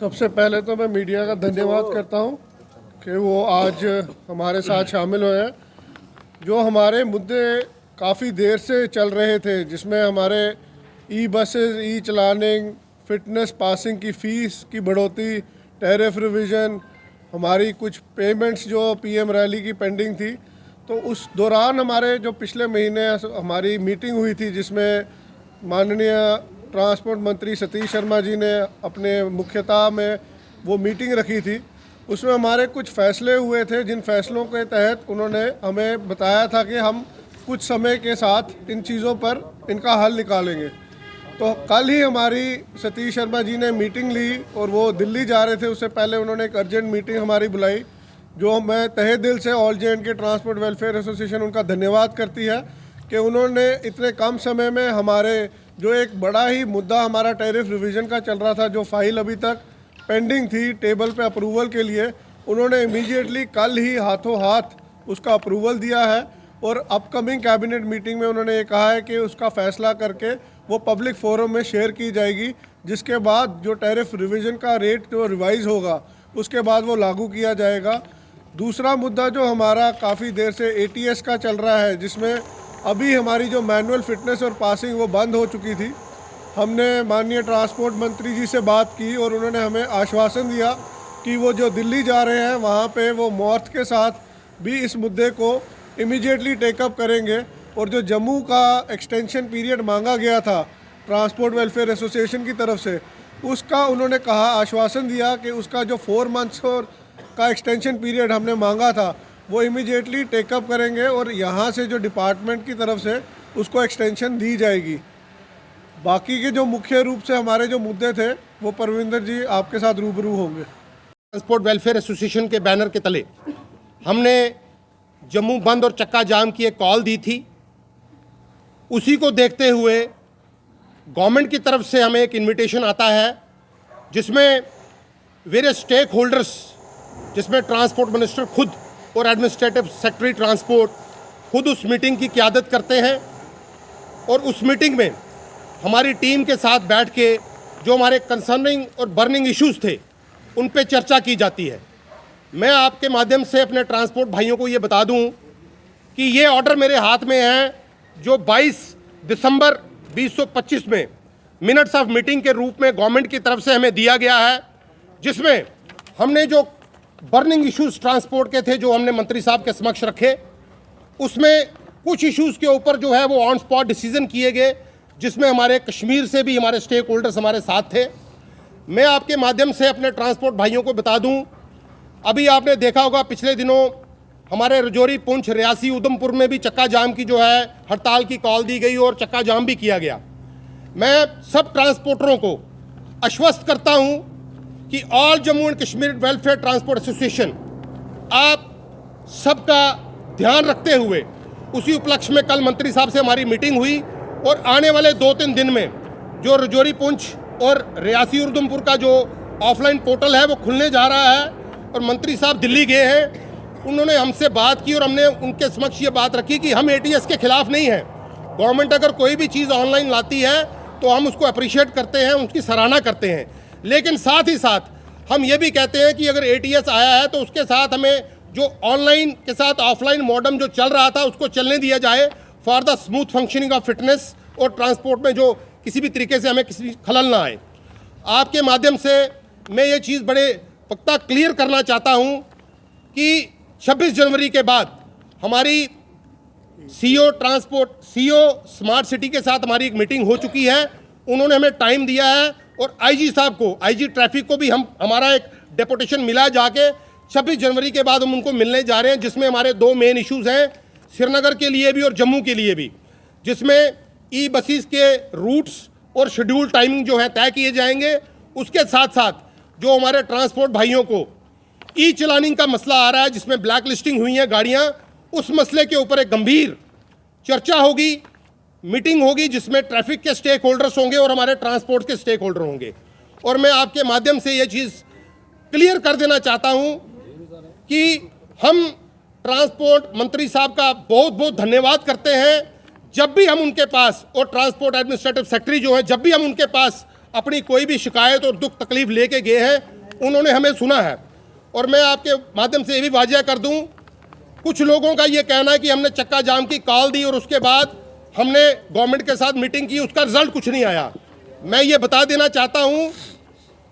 सबसे पहले तो मैं मीडिया का धन्यवाद करता हूं कि वो आज हमारे साथ शामिल हुए हैं। जो हमारे मुद्दे काफ़ी देर से चल रहे थे, जिसमें हमारे ई बसेस, ई चलानिंग, फिटनेस पासिंग की फ़ीस की बढ़ोतरी, टैरिफ रिवीजन, हमारी कुछ पेमेंट्स जो पीएम रैली की पेंडिंग थी, तो उस दौरान हमारे जो पिछले महीने हमारी मीटिंग हुई थी, जिसमें माननीय ट्रांसपोर्ट मंत्री सतीश शर्मा जी ने अपने मुख्यता में वो मीटिंग रखी थी। उसमें हमारे कुछ फैसले हुए थे, जिन फैसलों के तहत उन्होंने हमें बताया था कि हम कुछ समय के साथ इन चीज़ों पर इनका हल निकालेंगे। तो कल ही हमारी सतीश शर्मा जी ने मीटिंग ली और वो दिल्ली जा रहे थे। उससे पहले उन्होंने एक अर्जेंट मीटिंग हमारी बुलाई, जो मैं तहे दिल से all J&K transport welfare association उनका धन्यवाद करती है कि उन्होंने इतने कम समय में हमारे जो एक बड़ा ही मुद्दा हमारा टैरिफ रिवीजन का चल रहा था, जो फाइल अभी तक पेंडिंग थी टेबल पे अप्रूवल के लिए, उन्होंने इमीडिएटली कल ही हाथों हाथ उसका अप्रूवल दिया है। और अपकमिंग कैबिनेट मीटिंग में उन्होंने ये कहा है कि उसका फैसला करके वो पब्लिक फोरम में शेयर की जाएगी, जिसके बाद जो टैरिफ रिवीजन का रेट जो रिवाइज होगा उसके बाद वो लागू किया जाएगा। दूसरा मुद्दा जो हमारा काफ़ी देर से ATS का चल रहा है, जिसमें अभी हमारी जो मैनुअल फिटनेस और पासिंग वो बंद हो चुकी थी। हमने माननीय ट्रांसपोर्ट मंत्री जी से बात की और उन्होंने हमें आश्वासन दिया कि वो जो दिल्ली जा रहे हैं वहाँ पे वो मौत के साथ भी इस मुद्दे को इमीडिएटली टेकअप करेंगे। और जो जम्मू का एक्सटेंशन पीरियड मांगा गया था ट्रांसपोर्ट वेलफेयर एसोसिएशन की तरफ से, उसका उन्होंने कहा, आश्वासन दिया कि उसका जो 4 मंथ्स का एक्सटेंशन पीरियड हमने मांगा था वो इमीडिएटली टेकअप करेंगे और यहाँ से जो डिपार्टमेंट की तरफ से उसको एक्सटेंशन दी जाएगी। बाकी के जो मुख्य रूप से हमारे जो मुद्दे थे वो परविंदर जी आपके साथ रूबरू होंगे। ट्रांसपोर्ट वेलफेयर एसोसिएशन के बैनर के तले हमने जम्मू बंद और चक्का जाम की एक कॉल दी थी। उसी को देखते हुए गवर्नमेंट की तरफ से हमें एक इनविटेशन आता है, जिसमें वेरियस स्टेक होल्डर्स, जिसमें ट्रांसपोर्ट मिनिस्टर खुद और एडमिनिस्ट्रेटिव सेक्रेटरी ट्रांसपोर्ट खुद उस मीटिंग की क़यादत करते हैं। और उस मीटिंग में हमारी टीम के साथ बैठ के जो हमारे कंसर्निंग और बर्निंग इश्यूज़ थे उन पे चर्चा की जाती है। मैं आपके माध्यम से अपने ट्रांसपोर्ट भाइयों को ये बता दूं कि ये ऑर्डर मेरे हाथ में है, जो 22 दिसंबर 2025 में मिनट्स ऑफ मीटिंग के रूप में गवर्नमेंट की तरफ से हमें दिया गया है, जिसमें हमने जो बर्निंग इश्यूज़ ट्रांसपोर्ट के थे जो हमने मंत्री साहब के समक्ष रखे, उसमें कुछ इश्यूज़ के ऊपर जो है वो ऑन स्पॉट डिसीजन किए गए, जिसमें हमारे कश्मीर से भी हमारे स्टेक होल्डर्स हमारे साथ थे। मैं आपके माध्यम से अपने ट्रांसपोर्ट भाइयों को बता दूं, अभी आपने देखा होगा पिछले दिनों हमारे रजौरी, पुंछ, रियासी, उधमपुर में भी चक्का जाम की जो है हड़ताल की कॉल दी गई और चक्का जाम भी किया गया। मैं सब ट्रांसपोर्टरों को आश्वस्त करता हूं कि all Jammu and Kashmir welfare transport association आप सबका ध्यान रखते हुए, उसी उपलक्ष्य में कल मंत्री साहब से हमारी मीटिंग हुई और आने वाले 2-3 दिन में जो रजौरी, पुंछ और रियासी और उधमपुर का जो ऑफलाइन पोर्टल है वो खुलने जा रहा है। और मंत्री साहब दिल्ली गए हैं, उन्होंने हमसे बात की और हमने उनके समक्ष ये बात रखी कि हम ATS के खिलाफ नहीं हैं। गवर्नमेंट अगर कोई भी चीज़ ऑनलाइन लाती है तो हम उसको अप्रिशिएट करते हैं, उसकी सराहना करते हैं, लेकिन साथ ही साथ हम ये भी कहते हैं कि अगर ATS आया है तो उसके साथ हमें जो ऑनलाइन के साथ ऑफलाइन मॉडर्न जो चल रहा था उसको चलने दिया जाए, for the smooth functioning of fitness और ट्रांसपोर्ट में जो किसी भी तरीके से हमें किसी खलल ना आए। आपके माध्यम से मैं ये चीज़ बड़े पक्का क्लियर करना चाहता हूँ कि 26 जनवरी के बाद हमारी CEO स्मार्ट सिटी के साथ हमारी एक मीटिंग हो चुकी है। उन्होंने हमें टाइम दिया है और IG साहब को, IG ट्रैफिक को भी हमारा एक डेपुटेशन मिला है, जाके 26 जनवरी के बाद हम उनको मिलने जा रहे हैं, जिसमें हमारे 2 मेन इश्यूज़ हैं, श्रीनगर के लिए भी और जम्मू के लिए भी, जिसमें ई बसेस के रूट्स और शेड्यूल टाइमिंग जो है तय किए जाएंगे। उसके साथ साथ जो हमारे ट्रांसपोर्ट भाइयों को ई चलानिंग का मसला आ रहा है, जिसमें ब्लैक लिस्टिंग हुई है गाड़ियां, उस मसले के ऊपर एक गंभीर चर्चा होगी, मीटिंग होगी, जिसमें ट्रैफिक के स्टेक होल्डर्स होंगे और हमारे ट्रांसपोर्ट के स्टेक होल्डर होंगे। और मैं आपके माध्यम से ये चीज़ क्लियर कर देना चाहता हूं कि हम ट्रांसपोर्ट मंत्री साहब का बहुत बहुत धन्यवाद करते हैं। जब भी हम उनके पास, और ट्रांसपोर्ट एडमिनिस्ट्रेटिव सेक्रेटरी जो है, जब भी हम उनके पास अपनी कोई भी शिकायत और दुख तकलीफ लेके गए हैं, उन्होंने हमें सुना है। और मैं आपके माध्यम से ये भी वाजिया कर दूं, कुछ लोगों का ये कहना है कि हमने चक्का जाम की कॉल दी और उसके बाद हमने गवर्नमेंट के साथ मीटिंग की, उसका रिजल्ट कुछ नहीं आया। मैं ये बता देना चाहता हूं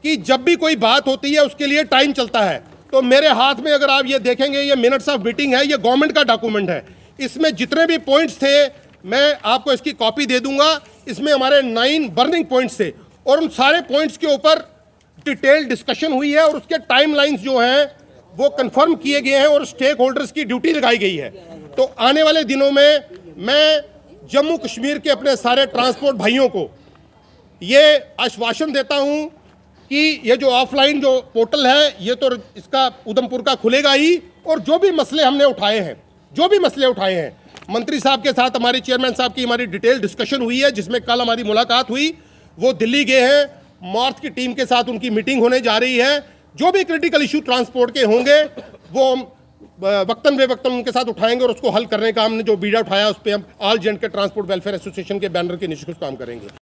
कि जब भी कोई बात होती है उसके लिए टाइम चलता है। तो मेरे हाथ में अगर आप ये देखेंगे, ये मिनट्स ऑफ मीटिंग है, ये गवर्नमेंट का डॉक्यूमेंट है। इसमें जितने भी पॉइंट्स थे मैं आपको इसकी कॉपी दे दूंगा। इसमें हमारे 9 बर्निंग पॉइंट्स थे और उन सारे पॉइंट्स के ऊपर डिटेल डिस्कशन हुई है और उसके टाइमलाइंस जो हैं वो कंफर्म किए गए हैं और स्टेक होल्डर्स की ड्यूटी लगाई गई है। तो आने वाले दिनों में मैं जम्मू कश्मीर के अपने सारे ट्रांसपोर्ट भाइयों को ये आश्वासन देता हूं कि ये जो ऑफलाइन जो पोर्टल है ये तो इसका उधमपुर का खुलेगा ही, और जो भी मसले हमने उठाए हैं, मंत्री साहब के साथ हमारी चेयरमैन साहब की हमारी डिटेल डिस्कशन हुई है, जिसमें कल हमारी मुलाकात हुई। वो दिल्ली गए हैं, मार्च की टीम के साथ उनकी मीटिंग होने जा रही है। जो भी क्रिटिकल इशू ट्रांसपोर्ट के होंगे वो हम वक्तन बेवक्तन उनके साथ उठाएंगे और उसको हल करने का हमने जो बीड़ा उठाया उस पर हम ऑल जेंट के ट्रांसपोर्ट वेलफेयर एसोसिएशन के बैनर के नीचे कुछ काम करेंगे।